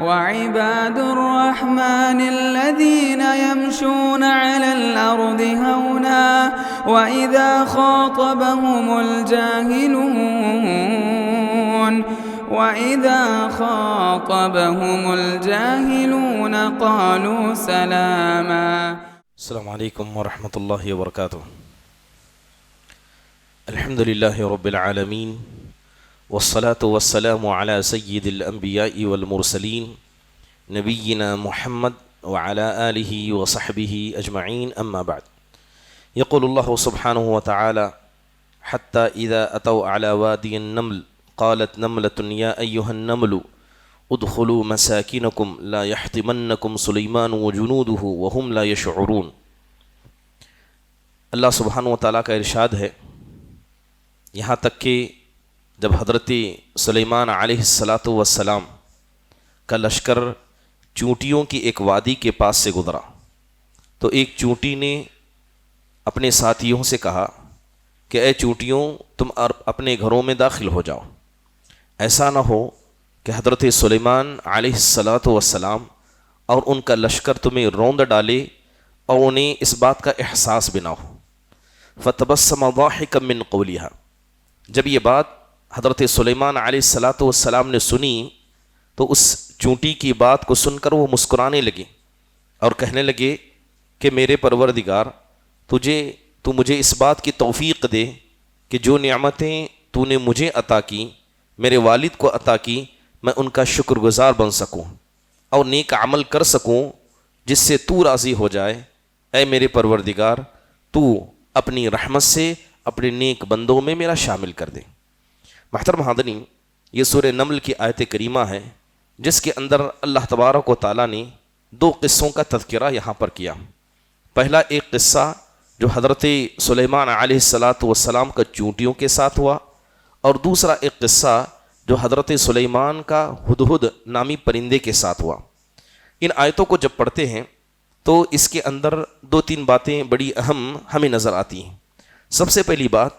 وعباد الرحمن الذين يمشون على الأرض هونا وإذا خاطبهم الجاهلون قالوا سلاما. السلام علیکم ورحمۃ اللہ وبرکاتہ. الحمد للہ رب العالمین والصلاة والسلام على سید الانبیاء والمرسلین نبینا محمد وعلى آلہ وصحبہ اجمعین. اما بعد، یقول اللہ سبحانہ وتعالی حتی اذا اتوا على وادی النمل قالت نملة یا ایہا النمل ادخلوا مساکنکم لا یحطمنکم سلیمان وجنودہ وهم لا یشعرون. اللہ سبحانہ وتعالیٰ کا ارشاد ہے، یہاں تک کہ جب حضرت سلیمان علیہ السلام کا لشکر چونٹیوں کی ایک وادی کے پاس سے گزرا تو ایک چونٹی نے اپنے ساتھیوں سے کہا کہ اے چونٹیوں، تم اپنے گھروں میں داخل ہو جاؤ، ایسا نہ ہو کہ حضرت سلیمان علیہ السلام اور ان کا لشکر تمہیں روند ڈالے اور انہیں اس بات کا احساس بھی نہ ہو. فتبسم ضاحکا من قولها. جب یہ بات حضرت سلیمان علیہ السلام نے سنی تو اس چونٹی کی بات کو سن کر وہ مسکرانے لگے اور کہنے لگے کہ میرے پروردگار، تو مجھے اس بات کی توفیق دے کہ جو نعمتیں تو نے مجھے عطا کی، میرے والد کو عطا کی، میں ان کا شکر گزار بن سکوں اور نیک عمل کر سکوں جس سے تو راضی ہو جائے. اے میرے پروردگار، تو اپنی رحمت سے اپنے نیک بندوں میں میرا شامل کر دے. محترم حاضرین، یہ سورہ نمل کی آیت کریمہ ہے جس کے اندر اللہ تبارک و تعالیٰ نے دو قصوں کا تذکرہ یہاں پر کیا. پہلا ایک قصہ جو حضرت سلیمان علیہ السلام کا چونٹیوں کے ساتھ ہوا، اور دوسرا ایک قصہ جو حضرت سلیمان کا ہدہد نامی پرندے کے ساتھ ہوا. ان آیتوں کو جب پڑھتے ہیں تو اس کے اندر دو تین باتیں بڑی اہم ہمیں نظر آتی ہیں. سب سے پہلی بات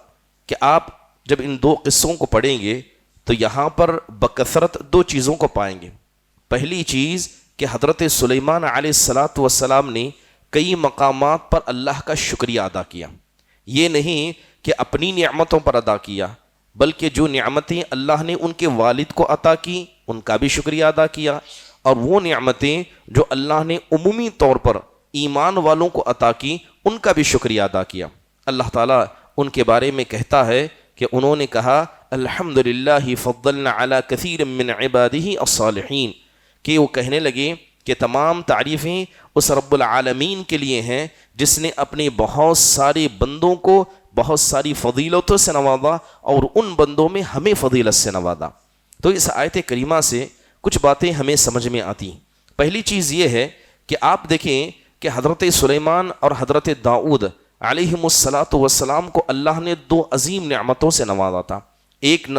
کہ آپ جب ان دو قصوں کو پڑھیں گے تو یہاں پر بکثرت دو چیزوں کو پائیں گے. پہلی چیز کہ حضرت سلیمان علیہ السلام نے کئی مقامات پر اللہ کا شکریہ ادا کیا. یہ نہیں کہ اپنی نعمتوں پر ادا کیا، بلکہ جو نعمتیں اللہ نے ان کے والد کو عطا کی ان کا بھی شکریہ ادا کیا، اور وہ نعمتیں جو اللہ نے عمومی طور پر ایمان والوں کو عطا کی ان کا بھی شکریہ ادا کیا. اللہ تعالیٰ ان کے بارے میں کہتا ہے کہ انہوں نے کہا الحمدللہ فضلنا علی کثیر من عبادہ الصالحین، کہ وہ کہنے لگے کہ تمام تعریفیں اس رب العالمین کے لیے ہیں جس نے اپنے بہت سارے بندوں کو بہت ساری فضیلتوں سے نوازا اور ان بندوں میں ہمیں فضیلت سے نوازا. تو اس آیت کریمہ سے کچھ باتیں ہمیں سمجھ میں آتی ہیں. پہلی چیز یہ ہے کہ آپ دیکھیں کہ حضرت سلیمان اور حضرت داؤد علیہم السلام کو اللہ نے دو عظیم نعمتوں سے نوازا تھا. ایک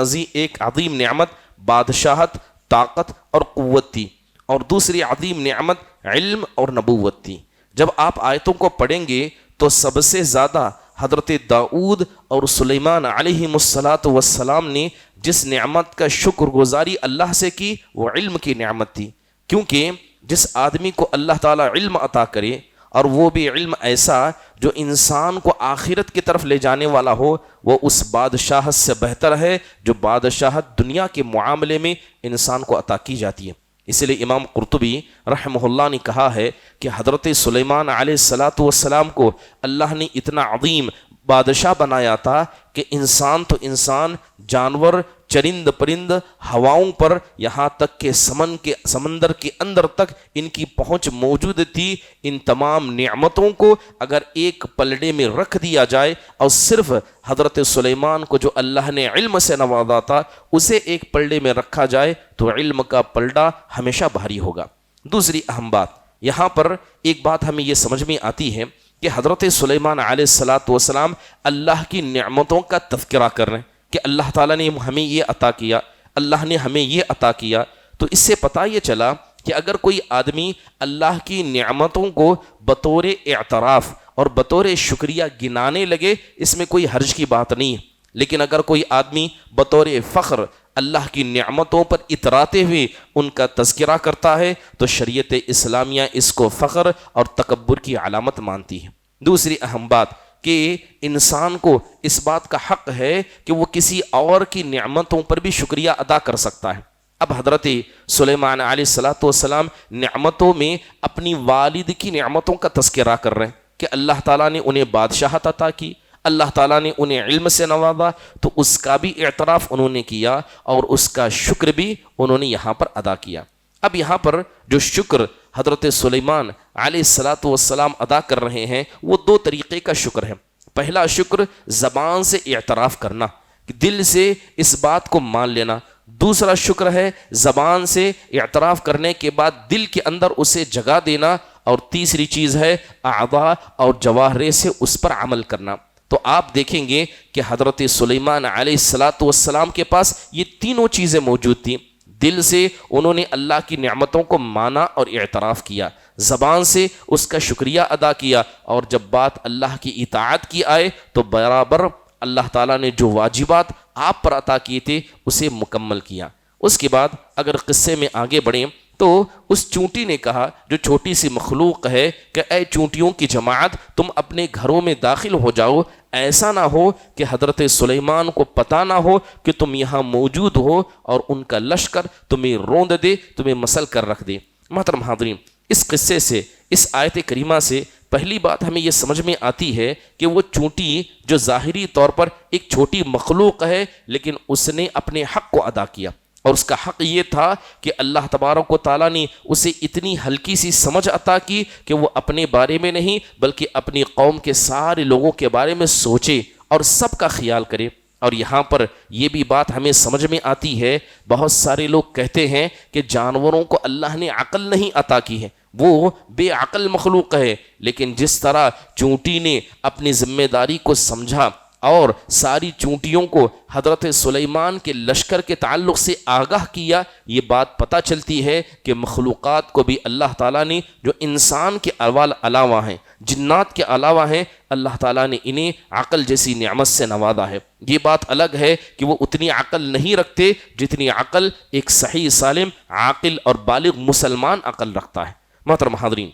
عظیم نعمت بادشاہت، طاقت اور قوت تھی، اور دوسری عظیم نعمت علم اور نبوت تھی. جب آپ آیتوں کو پڑھیں گے تو سب سے زیادہ حضرت داؤد اور سلیمان علیہم السلام نے جس نعمت کا شکر گزاری اللہ سے کی وہ علم کی نعمت تھی. کیونکہ جس آدمی کو اللہ تعالیٰ علم عطا کرے، اور وہ بھی علم ایسا جو انسان کو آخرت کی طرف لے جانے والا ہو، وہ اس بادشاہت سے بہتر ہے جو بادشاہت دنیا کے معاملے میں انسان کو عطا کی جاتی ہے. اس لیے امام قرطبی رحمہ اللہ نے کہا ہے کہ حضرت سلیمان علیہ السلام کو اللہ نے اتنا عظیم بادشاہ بنایا تھا کہ انسان تو انسان، جانور، چرند پرند، ہواؤں پر، یہاں تک کہ سمندر کے اندر تک ان کی پہنچ موجود تھی. ان تمام نعمتوں کو اگر ایک پلڑے میں رکھ دیا جائے اور صرف حضرت سلیمان کو جو اللہ نے علم سے نوازا تھا اسے ایک پلڑے میں رکھا جائے تو علم کا پلڑا ہمیشہ بھاری ہوگا. دوسری اہم بات، یہاں پر ایک بات ہمیں یہ سمجھ میں آتی ہے کہ حضرت سلیمان علیہ السلام اللہ کی نعمتوں کا تذکرہ کر رہے ہیں کہ اللہ تعالیٰ نے ہمیں یہ عطا کیا، اللہ نے ہمیں یہ عطا کیا. تو اس سے پتہ یہ چلا کہ اگر کوئی آدمی اللہ کی نعمتوں کو بطور اعتراف اور بطور شکریہ گنانے لگے اس میں کوئی حرج کی بات نہیں ہے، لیکن اگر کوئی آدمی بطور فخر اللہ کی نعمتوں پر اتراتے ہوئے ان کا تذکرہ کرتا ہے تو شریعت اسلامیہ اس کو فخر اور تکبر کی علامت مانتی ہے۔ دوسری اہم بات کہ انسان کو اس بات کا حق ہے کہ وہ کسی اور کی نعمتوں پر بھی شکریہ ادا کر سکتا ہے۔ اب حضرت سلیمان علیہ السلام نعمتوں میں اپنی والد کی نعمتوں کا تذکرہ کر رہے ہیں کہ اللہ تعالیٰ نے انہیں بادشاہت عطا کی، اللہ تعالیٰ نے انہیں علم سے نوازا، تو اس کا بھی اعتراف انہوں نے کیا اور اس کا شکر بھی انہوں نے یہاں پر ادا کیا۔ اب یہاں پر جو شکر حضرت سلیمان علیہ السلام ادا کر رہے ہیں وہ دو طریقے کا شکر ہے۔ پہلا شکر زبان سے اعتراف کرنا، دل سے اس بات کو مان لینا۔ دوسرا شکر ہے زبان سے اعتراف کرنے کے بعد دل کے اندر اسے جگہ دینا، اور تیسری چیز ہے اعضاء اور جوارح سے اس پر عمل کرنا۔ تو آپ دیکھیں گے کہ حضرت سلیمان علیہ السلام کے پاس یہ تینوں چیزیں موجود تھیں۔ دل سے انہوں نے اللہ کی نعمتوں کو مانا اور اعتراف کیا، زبان سے اس کا شکریہ ادا کیا، اور جب بات اللہ کی اطاعت کی آئے تو برابر اللہ تعالیٰ نے جو واجبات آپ پر عطا کیے تھے اسے مکمل کیا۔ اس کے بعد اگر قصے میں آگے بڑھیں تو اس چونٹی نے کہا جو چھوٹی سی مخلوق ہے کہ اے چونٹیوں کی جماعت، تم اپنے گھروں میں داخل ہو جاؤ، ایسا نہ ہو کہ حضرت سلیمان کو پتہ نہ ہو کہ تم یہاں موجود ہو اور ان کا لشکر تمہیں روند دے، تمہیں مسل کر رکھ دے۔ محترم حاضرین، اس قصے سے، اس آیت کریمہ سے پہلی بات ہمیں یہ سمجھ میں آتی ہے کہ وہ چونٹی جو ظاہری طور پر ایک چھوٹی مخلوق ہے لیکن اس نے اپنے حق کو ادا کیا، اور اس کا حق یہ تھا کہ اللہ تبارک و تعالیٰ نے اسے اتنی ہلکی سی سمجھ عطا کی کہ وہ اپنے بارے میں نہیں بلکہ اپنی قوم کے سارے لوگوں کے بارے میں سوچے اور سب کا خیال کرے۔ اور یہاں پر یہ بھی بات ہمیں سمجھ میں آتی ہے، بہت سارے لوگ کہتے ہیں کہ جانوروں کو اللہ نے عقل نہیں عطا کی ہے، وہ بے عقل مخلوق ہے، لیکن جس طرح چونٹی نے اپنی ذمہ داری کو سمجھا اور ساری چونٹیوں کو حضرت سلیمان کے لشکر کے تعلق سے آگاہ کیا، یہ بات پتہ چلتی ہے کہ مخلوقات کو بھی اللہ تعالیٰ نے جو انسان کے علاوہ ہیں، جنات کے علاوہ ہیں، اللہ تعالیٰ نے انہیں عقل جیسی نعمت سے نوازا ہے۔ یہ بات الگ ہے کہ وہ اتنی عقل نہیں رکھتے جتنی عقل ایک صحیح سالم عاقل اور بالغ مسلمان عقل رکھتا ہے۔ محترم حاضرین،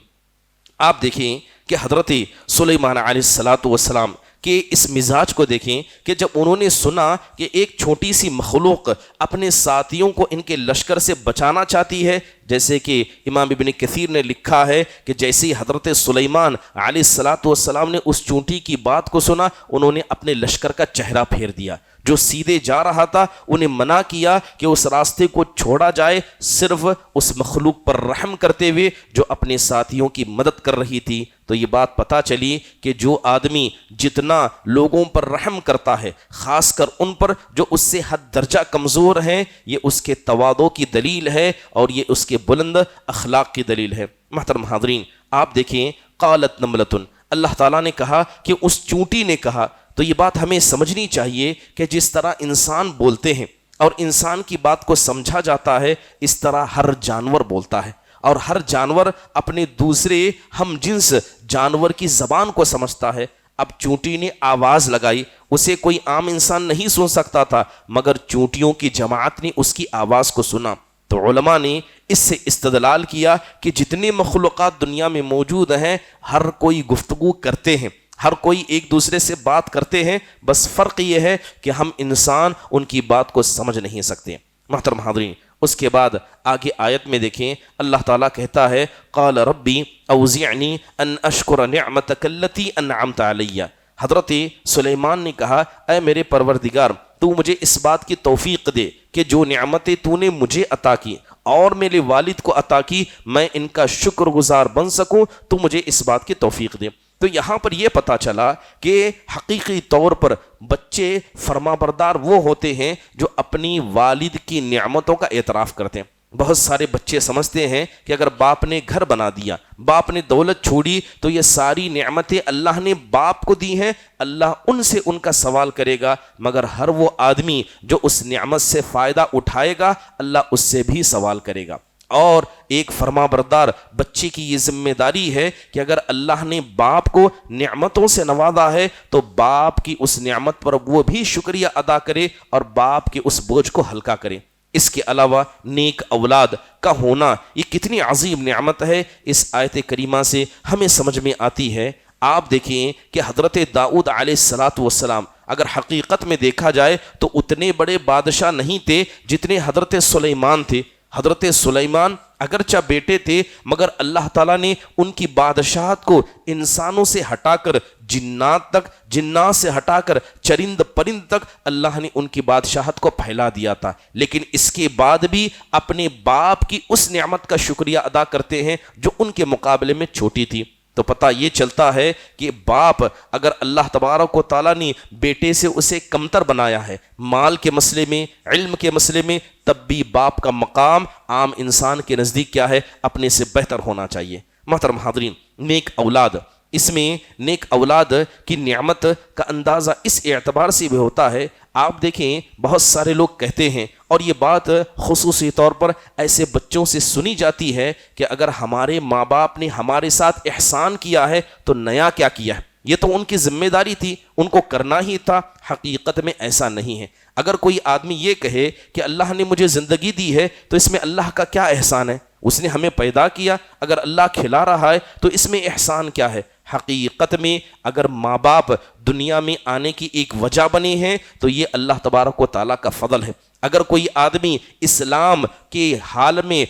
آپ دیکھیں کہ حضرت سلیمان علیہ السلام کہ اس مزاج کو دیکھیں کہ جب انہوں نے سنا کہ ایک چھوٹی سی مخلوق اپنے ساتھیوں کو ان کے لشکر سے بچانا چاہتی ہے، جیسے کہ امام ابن کثیر نے لکھا ہے کہ جیسے ہی حضرت سلیمان علیہ السلام نے اس چونٹی کی بات کو سنا، انہوں نے اپنے لشکر کا چہرہ پھیر دیا، جو سیدھے جا رہا تھا انہیں منع کیا کہ اس راستے کو چھوڑا جائے، صرف اس مخلوق پر رحم کرتے ہوئے جو اپنے ساتھیوں کی مدد کر رہی تھی۔ تو یہ بات پتہ چلی کہ جو آدمی جتنا لوگوں پر رحم کرتا ہے، خاص کر ان پر جو اس سے حد درجہ کمزور ہیں، یہ اس کے تواضع کی دلیل ہے اور یہ اس کے بلند اخلاق کی دلیل ہے۔ محترم حاضرین، آپ دیکھیں قالت نملۃ، اللہ تعالیٰ نے کہا کہ اس چونٹی نے کہا، تو یہ بات ہمیں سمجھنی چاہیے کہ جس طرح انسان بولتے ہیں اور انسان کی بات کو سمجھا جاتا ہے، اس طرح ہر جانور بولتا ہے، اور ہر جانور اپنے دوسرے ہم جنس جانور کی زبان کو سمجھتا ہے۔ اب چونٹی نے آواز لگائی، اسے کوئی عام انسان نہیں سن سکتا تھا، مگر چونٹیوں کی جماعت نے اس کی آواز کو سنا۔ تو علماء نے اس سے استدلال کیا کہ جتنے مخلوقات دنیا میں موجود ہیں، ہر کوئی گفتگو کرتے ہیں، ہر کوئی ایک دوسرے سے بات کرتے ہیں، بس فرق یہ ہے کہ ہم انسان ان کی بات کو سمجھ نہیں سکتے۔ محترم حاضرین، اس کے بعد آگے آیت میں دیکھیں، اللہ تعالیٰ کہتا ہے قال ربی اوزعنی ان اشکر نعمتک التی انعمت علی۔ حضرت سلیمان نے کہا، اے میرے پروردگار، تو مجھے اس بات کی توفیق دے کہ جو نعمتیں تو نے مجھے عطا کی اور میرے والد کو عطا کی، میں ان کا شکر گزار بن سکوں، تو مجھے اس بات کی توفیق دے۔ تو یہاں پر یہ پتہ چلا کہ حقیقی طور پر بچے فرما بردار وہ ہوتے ہیں جو اپنی والد کی نعمتوں کا اعتراف کرتے ہیں۔ بہت سارے بچے سمجھتے ہیں کہ اگر باپ نے گھر بنا دیا، باپ نے دولت چھوڑی، تو یہ ساری نعمتیں اللہ نے باپ کو دی ہیں، اللہ ان سے ان کا سوال کرے گا، مگر ہر وہ آدمی جو اس نعمت سے فائدہ اٹھائے گا، اللہ اس سے بھی سوال کرے گا۔ اور ایک فرما بردار بچے کی یہ ذمہ داری ہے کہ اگر اللہ نے باپ کو نعمتوں سے نوازا ہے تو باپ کی اس نعمت پر وہ بھی شکریہ ادا کرے اور باپ کے اس بوجھ کو ہلکا کرے۔ اس کے علاوہ نیک اولاد کا ہونا یہ کتنی عظیم نعمت ہے، اس آیت کریمہ سے ہمیں سمجھ میں آتی ہے۔ آپ دیکھیں کہ حضرت داؤد علیہ السلام اگر حقیقت میں دیکھا جائے تو اتنے بڑے بادشاہ نہیں تھے جتنے حضرت سلیمان تھے۔ حضرت سلیمان اگرچہ بیٹے تھے مگر اللہ تعالیٰ نے ان کی بادشاہت کو انسانوں سے ہٹا کر جنات سے ہٹا کر چرند پرند تک اللہ نے ان کی بادشاہت کو پھیلا دیا تھا، لیکن اس کے بعد بھی اپنے باپ کی اس نعمت کا شکریہ ادا کرتے ہیں جو ان کے مقابلے میں چھوٹی تھی۔ تو پتہ یہ چلتا ہے کہ باپ اگر اللہ تبارک و تعالیٰ نے بیٹے سے اسے کمتر بنایا ہے مال کے مسئلے میں، علم کے مسئلے میں، تب بھی باپ کا مقام عام انسان کے نزدیک کیا ہے؟ اپنے سے بہتر ہونا چاہیے۔ محترم حاضرین، نیک اولاد، اس میں نیک اولاد کی نعمت کا اندازہ اس اعتبار سے بھی ہوتا ہے۔ آپ دیکھیں بہت سارے لوگ کہتے ہیں، اور یہ بات خصوصی طور پر ایسے بچوں سے سنی جاتی ہے کہ اگر ہمارے ماں باپ نے ہمارے ساتھ احسان کیا ہے تو نیا کیا کیا ہے، یہ تو ان کی ذمہ داری تھی، ان کو کرنا ہی تھا۔ حقیقت میں ایسا نہیں ہے۔ اگر کوئی آدمی یہ کہے کہ اللہ نے مجھے زندگی دی ہے تو اس میں اللہ کا کیا احسان ہے؟ اس نے ہمیں پیدا کیا، اگر اللہ کھلا رہا ہے تو اس میں احسان کیا ہے؟ حقیقت میں اگر ماں باپ دنیا میں آنے کی ایک وجہ بنے ہیں تو یہ اللہ تبارک و تعالیٰ کا فضل ہے۔ اگر کوئی آدمی اسلام کے حال میں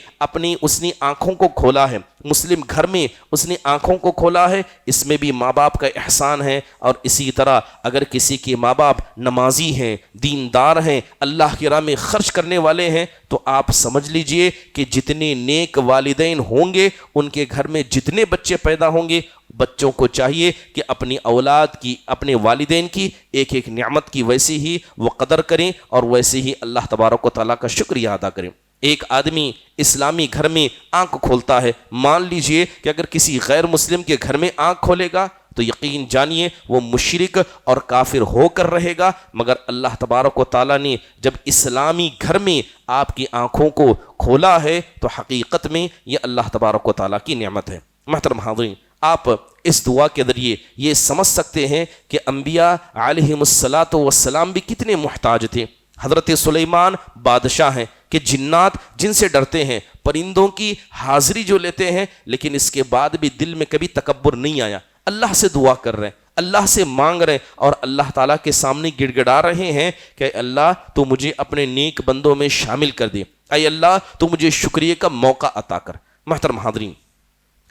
اس نے آنکھوں کو کھولا ہے، مسلم گھر میں اس نے آنکھوں کو کھولا ہے، اس میں بھی ماں باپ کا احسان ہے۔ اور اسی طرح اگر کسی کے ماں باپ نمازی ہیں، دیندار ہیں، اللہ کی راہ میں خرچ کرنے والے ہیں، تو آپ سمجھ لیجئے کہ جتنے نیک والدین ہوں گے ان کے گھر میں جتنے بچے پیدا ہوں گے، بچوں کو چاہیے کہ اپنی اولاد کی، اپنے والدین کی ایک ایک نعمت کی ویسی ہی وہ قدر کریں اور ویسے ہی اللہ تبارک و تعالیٰ کا شکریہ ادا کریں۔ ایک آدمی اسلامی گھر میں آنکھ کھولتا ہے، مان لیجئے کہ اگر کسی غیر مسلم کے گھر میں آنکھ کھولے گا تو یقین جانیے وہ مشرک اور کافر ہو کر رہے گا، مگر اللہ تبارک و تعالیٰ نے جب اسلامی گھر میں آپ کی آنکھوں کو کھولا ہے تو حقیقت میں یہ اللہ تبارک و تعالیٰ کی نعمت ہے۔ محترم حاضرین، آپ اس دعا کے ذریعے یہ سمجھ سکتے ہیں کہ انبیاء علیہم السلام بھی کتنے محتاج تھے۔ حضرت سلیمان بادشاہ ہیں کہ جنات جن سے ڈرتے ہیں، پرندوں کی حاضری جو لیتے ہیں، لیکن اس کے بعد بھی دل میں کبھی تکبر نہیں آیا، اللہ سے دعا کر رہے ہیں، اللہ سے مانگ رہے ہیں اور اللہ تعالیٰ کے سامنے گڑ گڑا رہے ہیں کہ اللہ تو مجھے اپنے نیک بندوں میں شامل کر دے، اے اللہ تو مجھے شکریہ کا موقع عطا کر۔ محترم حاضرین،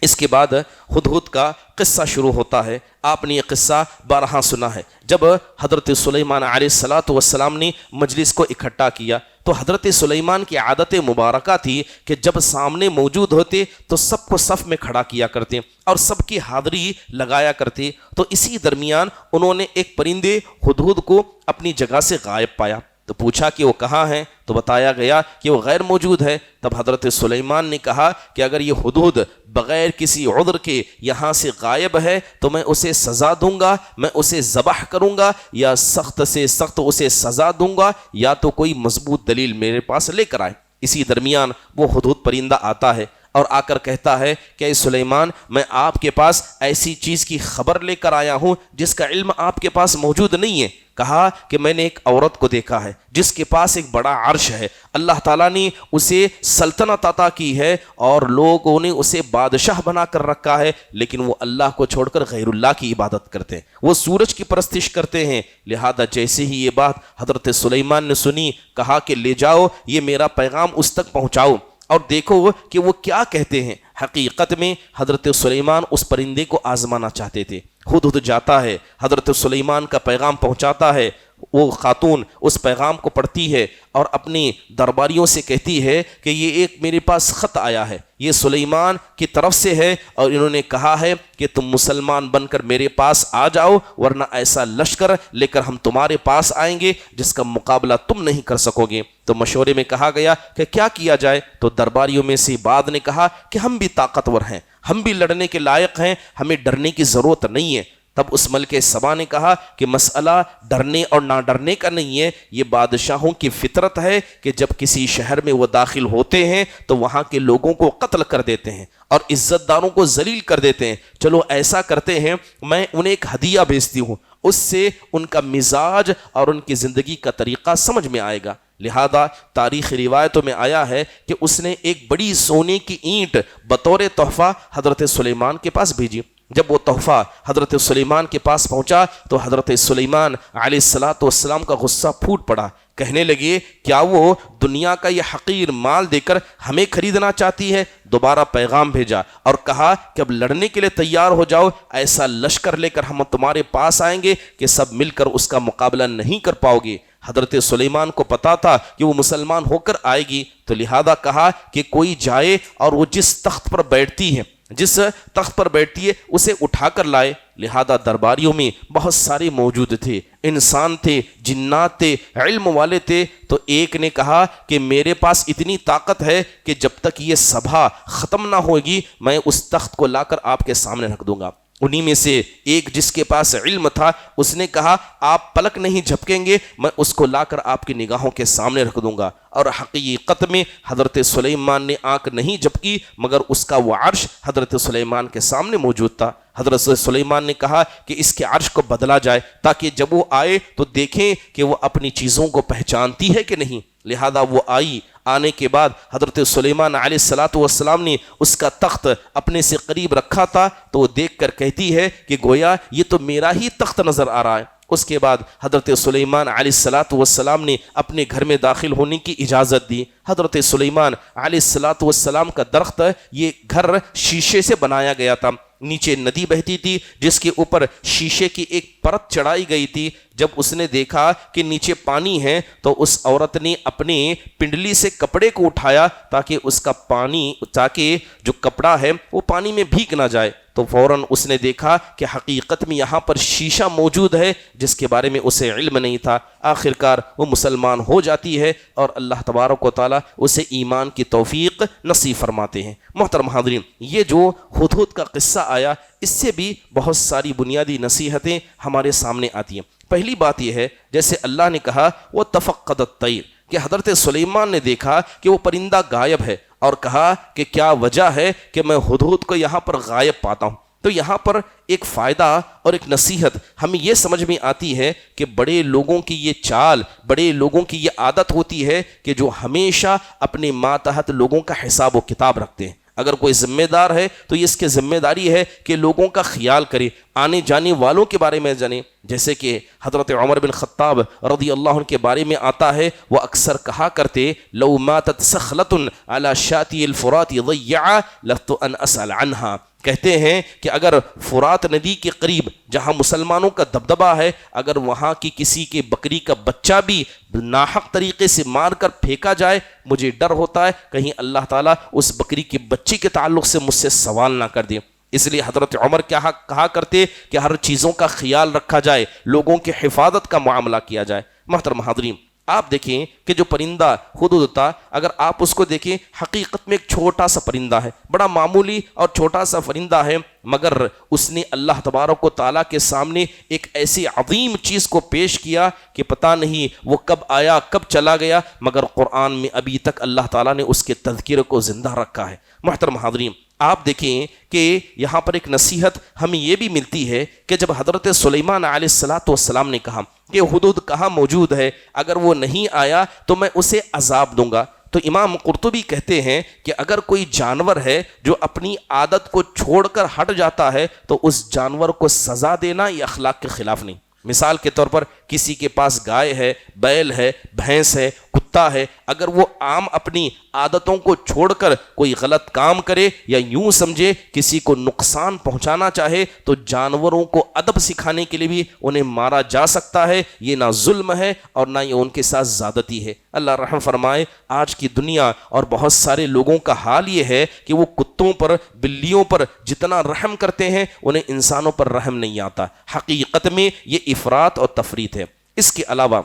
اس کے بعد ہدہد کا قصہ شروع ہوتا ہے۔ آپ نے یہ قصہ بارہا سنا ہے۔ جب حضرت سلیمان علیہ السلام نے مجلس کو اکٹھا کیا تو حضرت سلیمان کی عادت مبارکہ تھی کہ جب سامنے موجود ہوتے تو سب کو صف میں کھڑا کیا کرتے اور سب کی حاضری لگایا کرتے۔ تو اسی درمیان انہوں نے ایک پرندے ہدہد کو اپنی جگہ سے غائب پایا، تو پوچھا کہ وہ کہاں ہے، تو بتایا گیا کہ وہ غیر موجود ہے۔ تب حضرت سلیمان نے کہا کہ اگر یہ ہدہد بغیر کسی عذر کے یہاں سے غائب ہے تو میں اسے سزا دوں گا، میں اسے ذبح کروں گا، یا سخت سے سخت اسے سزا دوں گا، یا تو کوئی مضبوط دلیل میرے پاس لے کر آئے۔ اسی درمیان وہ ہدہد پرندہ آتا ہے اور آ کر کہتا ہے کہ اے سلیمان، میں آپ کے پاس ایسی چیز کی خبر لے کر آیا ہوں جس کا علم آپ کے پاس موجود نہیں ہے۔ کہا کہ میں نے ایک عورت کو دیکھا ہے جس کے پاس ایک بڑا عرش ہے، اللہ تعالیٰ نے اسے سلطنت عطا کی ہے اور لوگوں نے اسے بادشاہ بنا کر رکھا ہے، لیکن وہ اللہ کو چھوڑ کر غیر اللہ کی عبادت کرتے ہیں، وہ سورج کی پرستش کرتے ہیں۔ لہذا جیسے ہی یہ بات حضرت سلیمان نے سنی، کہا کہ لے جاؤ، یہ میرا پیغام اس تک پہنچاؤ اور دیکھو کہ وہ کیا کہتے ہیں۔ حقیقت میں حضرت سلیمان اس پرندے کو آزمانا چاہتے تھے۔ ہدہد جاتا ہے، حضرت سلیمان کا پیغام پہنچاتا ہے، وہ خاتون اس پیغام کو پڑھتی ہے اور اپنی درباریوں سے کہتی ہے کہ یہ ایک میرے پاس خط آیا ہے، یہ سلیمان کی طرف سے ہے اور انہوں نے کہا ہے کہ تم مسلمان بن کر میرے پاس آ جاؤ، ورنہ ایسا لشکر لے کر ہم تمہارے پاس آئیں گے جس کا مقابلہ تم نہیں کر سکو گے۔ تو مشورے میں کہا گیا کہ کیا کیا جائے؟ تو درباریوں میں سے بعض نے کہا کہ ہم بھی طاقتور ہیں، ہم بھی لڑنے کے لائق ہیں، ہمیں ڈرنے کی ضرورت نہیں ہے۔ تب اس ملک سبا نے کہا کہ مسئلہ ڈرنے اور نہ ڈرنے کا نہیں ہے، یہ بادشاہوں کی فطرت ہے کہ جب کسی شہر میں وہ داخل ہوتے ہیں تو وہاں کے لوگوں کو قتل کر دیتے ہیں اور عزت داروں کو ذلیل کر دیتے ہیں۔ چلو ایسا کرتے ہیں، میں انہیں ایک ہدیہ بھیجتی ہوں، اس سے ان کا مزاج اور ان کی زندگی کا طریقہ سمجھ میں آئے گا۔ لہذا تاریخ روایتوں میں آیا ہے کہ اس نے ایک بڑی سونے کی اینٹ بطور تحفہ حضرت سلیمان کے پاس بھیجی۔ جب وہ تحفہ حضرت سلیمان کے پاس پہنچا تو حضرت سلیمان علیہ السلام کا غصہ پھوٹ پڑا، کہنے لگے کیا وہ دنیا کا یہ حقیر مال دے کر ہمیں خریدنا چاہتی ہے؟ دوبارہ پیغام بھیجا اور کہا کہ اب لڑنے کے لیے تیار ہو جاؤ، ایسا لشکر لے کر ہم تمہارے پاس آئیں گے کہ سب مل کر اس کا مقابلہ نہیں کر پاؤ گے۔ حضرت سلیمان کو پتا تھا کہ وہ مسلمان ہو کر آئے گی، تو لہذا کہا کہ کوئی جائے اور وہ جس تخت پر بیٹھتی ہے اسے اٹھا کر لائے۔ لہذا درباریوں میں بہت سارے موجود تھے، انسان تھے، جنات تھے، علم والے تھے۔ تو ایک نے کہا کہ میرے پاس اتنی طاقت ہے کہ جب تک یہ سبھا ختم نہ ہوگی میں اس تخت کو لا کر آپ کے سامنے رکھ دوں گا۔ انہی میں سے ایک جس کے پاس علم تھا اس نے کہا آپ پلک نہیں جھپکیں گے، میں اس کو لا کر آپ کی نگاہوں کے سامنے رکھ دوں گا۔ اور حقیقت میں حضرت سلیمان نے آنکھ نہیں جھپکی مگر اس کا وہ عرش حضرت سلیمان کے سامنے موجود تھا۔ حضرت سلیمان نے کہا کہ اس کے عرش کو بدلا جائے تاکہ جب وہ آئے تو دیکھیں کہ وہ اپنی چیزوں کو پہچانتی ہے کہ نہیں۔ لہذا وہ آئی، آنے کے بعد حضرت سلیمان علیہ السلام نے اس کا تخت اپنے سے قریب رکھا تھا تو وہ دیکھ کر کہتی ہے کہ گویا یہ تو میرا ہی تخت نظر آ رہا ہے۔ اس کے بعد حضرت سلیمان علیہ السلام نے اپنے گھر میں داخل ہونے کی اجازت دی۔ حضرت سلیمان علیہ السلام کا درخت یہ گھر شیشے سے بنایا گیا تھا، نیچے ندی بہتی تھی جس کے اوپر شیشے کی ایک پرت چڑھائی گئی تھی۔ جب اس نے دیکھا کہ نیچے پانی ہے تو اس عورت نے اپنے پنڈلی سے کپڑے کو اٹھایا تاکہ جو کپڑا ہے وہ پانی میں بھیگ نہ جائے۔ تو فوراً اس نے دیکھا کہ حقیقت میں یہاں پر شیشہ موجود ہے جس کے بارے میں اسے علم نہیں تھا۔ آخرکار وہ مسلمان ہو جاتی ہے اور اللہ تبارک و تعالیٰ اسے ایمان کی توفیق نصیب فرماتے ہیں۔ محترم حاضرین، یہ جو ہدہد کا قصہ آیا اس سے بھی بہت ساری بنیادی نصیحتیں ہمارے سامنے آتی ہیں۔ پہلی بات یہ ہے جیسے اللہ نے کہا وہ تفقد الطیر، کہ حضرت سلیمان نے دیکھا کہ وہ پرندہ غائب ہے اور کہا کہ کیا وجہ ہے کہ میں ہدہد کو یہاں پر غائب پاتا ہوں۔ تو یہاں پر ایک فائدہ اور ایک نصیحت ہمیں یہ سمجھ میں آتی ہے کہ بڑے لوگوں کی یہ چال، بڑے لوگوں کی یہ عادت ہوتی ہے کہ جو ہمیشہ اپنے ماتحت لوگوں کا حساب و کتاب رکھتے ہیں۔ اگر کوئی ذمہ دار ہے تو یہ اس کی ذمہ داری ہے کہ لوگوں کا خیال کرے، آنے جانے والوں کے بارے میں جانے۔ جیسے کہ حضرت عمر بن خطاب رضی اللہ عنہ کے بارے میں آتا ہے، وہ اکثر کہا کرتے لو ماتت سخلۃ علی شاطئ الفرات ضیع لست ان اسأل عنہا، کہتے ہیں کہ اگر فرات ندی کے قریب جہاں مسلمانوں کا دبدبہ ہے، اگر وہاں کی کسی کے بکری کا بچہ بھی ناحق طریقے سے مار کر پھینکا جائے، مجھے ڈر ہوتا ہے کہیں اللہ تعالیٰ اس بکری کے بچے کے تعلق سے مجھ سے سوال نہ کر دے۔ اس لیے حضرت عمر کیا کہا کرتے کہ ہر چیزوں کا خیال رکھا جائے، لوگوں کی حفاظت کا معاملہ کیا جائے۔ محترم حاضرین، آپ دیکھیں کہ جو پرندہ ہدہد تھا، اگر آپ اس کو دیکھیں حقیقت میں ایک چھوٹا سا پرندہ ہے، بڑا معمولی اور چھوٹا سا پرندہ ہے، مگر اس نے اللہ تبارک و تعالیٰ کے سامنے ایک ایسی عظیم چیز کو پیش کیا کہ پتہ نہیں وہ کب آیا کب چلا گیا، مگر قرآن میں ابھی تک اللہ تعالیٰ نے اس کے تذکرے کو زندہ رکھا ہے۔ محترم حاضرین، آپ دیکھیں کہ یہاں پر ایک نصیحت ہمیں یہ بھی ملتی ہے کہ جب حضرت سلیمان علیہ السلام نے کہا کہ ہدہد کہاں موجود ہے، اگر وہ نہیں آیا تو میں اسے عذاب دوں گا، تو امام قرطبی کہتے ہیں کہ اگر کوئی جانور ہے جو اپنی عادت کو چھوڑ کر ہٹ جاتا ہے تو اس جانور کو سزا دینا یہ اخلاق کے خلاف نہیں۔ مثال کے طور پر کسی کے پاس گائے ہے، بیل ہے، بھینس ہے، کتا ہے، اگر وہ عام اپنی عادتوں کو چھوڑ کر کوئی غلط کام کرے یا یوں سمجھے کسی کو نقصان پہنچانا چاہے تو جانوروں کو ادب سکھانے کے لیے بھی انہیں مارا جا سکتا ہے۔ یہ نہ ظلم ہے اور نہ یہ ان کے ساتھ زیادتی ہے۔ اللہ رحم فرمائے، آج کی دنیا اور بہت سارے لوگوں کا حال یہ ہے کہ وہ کتوں پر، بلیوں پر جتنا رحم کرتے ہیں انہیں انسانوں پر رحم نہیں آتا۔ حقیقت میں یہ افراط اور تفریط ہے۔ اس کے علاوہ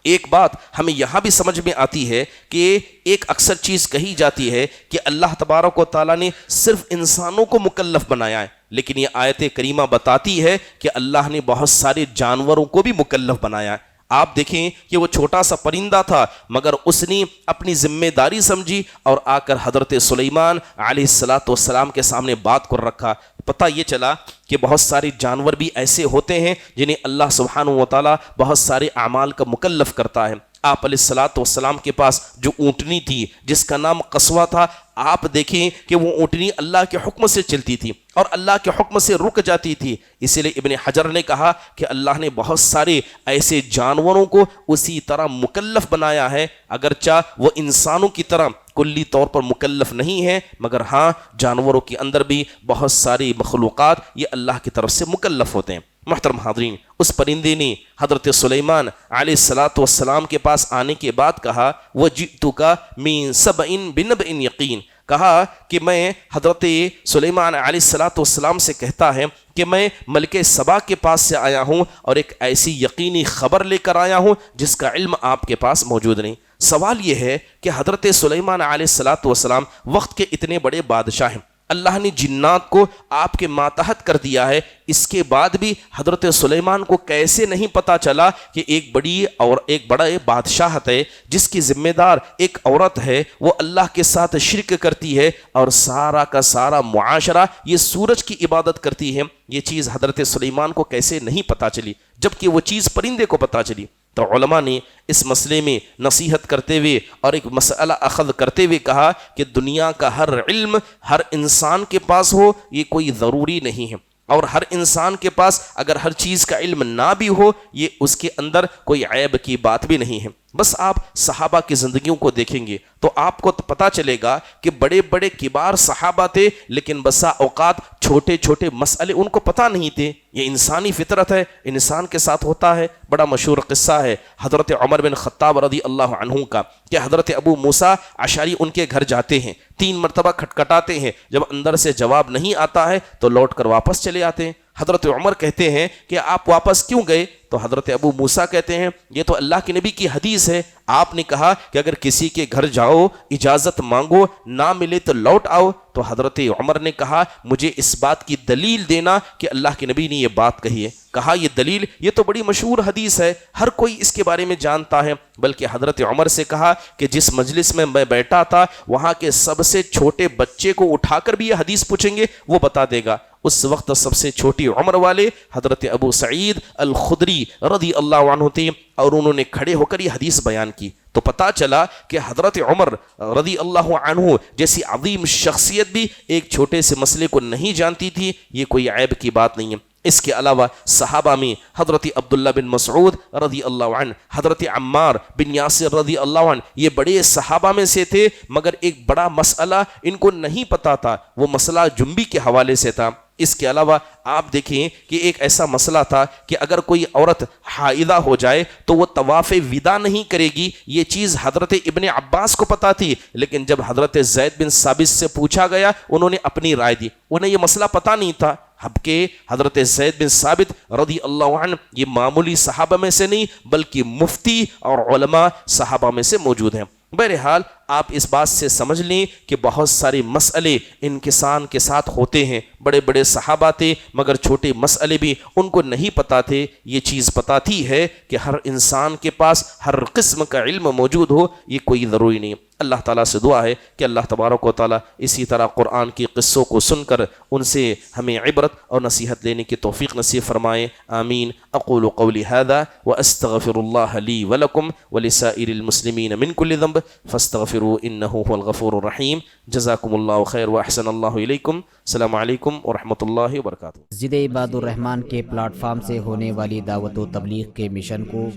ایک بات ہمیں یہاں بھی سمجھ میں آتی ہے کہ ایک اکثر چیز کہی جاتی ہے کہ اللہ تبارک و تعالیٰ نے صرف انسانوں کو مکلف بنایا ہے، لیکن یہ آیت کریمہ بتاتی ہے کہ اللہ نے بہت سارے جانوروں کو بھی مکلف بنایا ہے۔ آپ دیکھیں کہ وہ چھوٹا سا پرندہ تھا مگر اس نے اپنی ذمہ داری سمجھی اور آ کر حضرت سلیمان علیہ السلام کے سامنے بات کر رکھا۔ پتہ یہ چلا کہ بہت سارے جانور بھی ایسے ہوتے ہیں جنہیں اللہ سبحانہ و تعالیٰ بہت سارے اعمال کا مکلف کرتا ہے۔ آپ علیہ السلام کے پاس جو اونٹنی تھی جس کا نام قصوہ تھا، آپ دیکھیں کہ وہ اونٹنی اللہ کے حکم سے چلتی تھی اور اللہ کے حکم سے رک جاتی تھی۔ اسی لیے ابن حجر نے کہا کہ اللہ نے بہت سارے ایسے جانوروں کو اسی طرح مکلف بنایا ہے، اگرچہ وہ انسانوں کی طرح کلی طور پر مکلف نہیں ہے، مگر ہاں جانوروں کے اندر بھی بہت ساری مخلوقات یہ اللہ کی طرف سے مکلف ہوتے ہیں۔ محترم حاضرین، اس پرندے نے حضرت سلیمان علیہ السلام کے پاس آنے کے بعد کہا وَجِئْتُكَ مِن سَبْعٍ بِنَبْعٍ یقین، کہا کہ میں حضرت سلیمان علیہ السلام سے کہتا ہے کہ میں ملک سبا کے پاس سے آیا ہوں اور ایک ایسی یقینی خبر لے کر آیا ہوں جس کا علم آپ کے پاس موجود نہیں۔ سوال یہ ہے کہ حضرت سلیمان علیہ السلام وقت کے اتنے بڑے بادشاہ ہیں، اللہ نے جنات کو آپ کے ماتحت کر دیا ہے، اس کے بعد بھی حضرت سلیمان کو کیسے نہیں پتا چلا کہ ایک بڑی اور ایک بڑا بادشاہت ہے جس کی ذمہ دار ایک عورت ہے، وہ اللہ کے ساتھ شرک کرتی ہے اور سارا کا سارا معاشرہ یہ سورج کی عبادت کرتی ہے؟ یہ چیز حضرت سلیمان کو کیسے نہیں پتا چلی جبکہ وہ چیز پرندے کو پتا چلی؟ تو علماء نے اس مسئلے میں نصیحت کرتے ہوئے اور ایک مسئلہ اخذ کرتے ہوئے کہا کہ دنیا کا ہر علم ہر انسان کے پاس ہو یہ کوئی ضروری نہیں ہے، اور ہر انسان کے پاس اگر ہر چیز کا علم نہ بھی ہو یہ اس کے اندر کوئی عیب کی بات بھی نہیں ہے۔ بس آپ صحابہ کی زندگیوں کو دیکھیں گے تو آپ کو پتہ چلے گا کہ بڑے بڑے کبار صحابہ تھے لیکن بسا اوقات چھوٹے چھوٹے مسئلے ان کو پتہ نہیں تھے۔ یہ انسانی فطرت ہے، انسان کے ساتھ ہوتا ہے۔ بڑا مشہور قصہ ہے حضرت عمر بن خطاب رضی اللہ عنہ کا کہ حضرت ابو موسیٰ اشعری ان کے گھر جاتے ہیں، 3 مرتبہ کھٹکھٹاتے ہیں، جب اندر سے جواب نہیں آتا ہے تو لوٹ کر واپس چلے آتے ہیں۔ حضرت عمر کہتے ہیں کہ آپ واپس کیوں گئے؟ تو حضرت ابو موسیٰ کہتے ہیں یہ تو اللہ کے نبی کی حدیث ہے، آپ نے کہا کہ اگر کسی کے گھر جاؤ اجازت مانگو نہ ملے تو لوٹ آؤ۔ تو حضرت عمر نے کہا مجھے اس بات کی دلیل دینا کہ اللہ کے نبی نے یہ بات کہی ہے۔ کہا یہ دلیل، یہ تو بڑی مشہور حدیث ہے، ہر کوئی اس کے بارے میں جانتا ہے۔ بلکہ حضرت عمر سے کہا کہ جس مجلس میں میں بیٹھا تھا وہاں کے سب سے چھوٹے بچے کو اٹھا کر بھی یہ حدیث پوچھیں گے وہ بتا دے گا۔ اس وقت سب سے چھوٹی عمر والے حضرت ابو سعید الخدری رضی اللہ عنہ تھے اور انہوں نے کھڑے ہو کر یہ حدیث بیان کی۔ تو پتا چلا کہ حضرت عمر رضی اللہ عنہ جیسی عظیم شخصیت بھی ایک چھوٹے سے مسئلے کو نہیں جانتی تھی، یہ کوئی عیب کی بات نہیں ہے۔ اس کے علاوہ صحابہ میں حضرت عبداللہ بن مسعود رضی اللہ عنہ، حضرت عمار بن یاسر رضی اللہ عنہ، یہ بڑے صحابہ میں سے تھے مگر ایک بڑا مسئلہ ان کو نہیں پتا تھا، وہ مسئلہ جنبی کے حوالے سے تھا۔ اس کے علاوہ آپ دیکھیں کہ ایک ایسا مسئلہ تھا کہ اگر کوئی عورت حائضہ ہو جائے تو وہ طواف وداع نہیں کرے گی، یہ چیز حضرت ابن عباس کو پتا تھی، لیکن جب حضرت زید بن ثابت سے پوچھا گیا انہوں نے اپنی رائے دی، انہیں یہ مسئلہ پتا نہیں تھا۔ کہ حضرت زید بن ثابت رضی اللہ عنہ یہ معمولی صحابہ میں سے نہیں بلکہ مفتی اور علماء صحابہ میں سے موجود ہیں۔ بہرحال آپ اس بات سے سمجھ لیں کہ بہت سارے مسئلے انسان کے ساتھ ہوتے ہیں، بڑے بڑے صحابہ تھے مگر چھوٹے مسئلے بھی ان کو نہیں پتا تھے۔ یہ چیز پتا تھی ہے کہ ہر انسان کے پاس ہر قسم کا علم موجود ہو یہ کوئی ضروری نہیں۔ اللہ تعالیٰ سے دعا ہے کہ اللہ تبارک و تعالیٰ اسی طرح قرآن کی قصوں کو سن کر ان سے ہمیں عبرت اور نصیحت لینے کی توفیق نصیب فرمائے، آمین۔ اقول قولی هذا واستغفر الله لي ولكم ولسائر المسلمين من كل ذنب فاستغفروا انه هو الغفور الرحیم۔ جزاکم اللہ خیر واحسن اللہ الیکم۔ السلام علیکم ورحمۃ اللہ وبرکاتہ۔ ضد عباد الرحمن کے پلیٹ فارم سے ہونے والی دعوت و تبلیغ کے مشن کو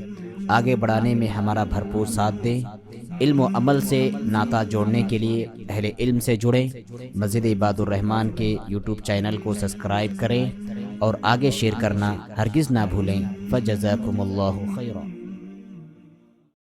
آگے بڑھانے میں ہمارا بھرپور ساتھ دیں۔ علم و عمل سے ناطہ جوڑنے کے لیے اہل علم سے جڑیں۔ مسجد عباد الرحمن کے یوٹیوب چینل کو سبسکرائب کریں اور آگے شیئر کرنا ہرگز نہ بھولیں۔ فجزاکم اللہ خیرا۔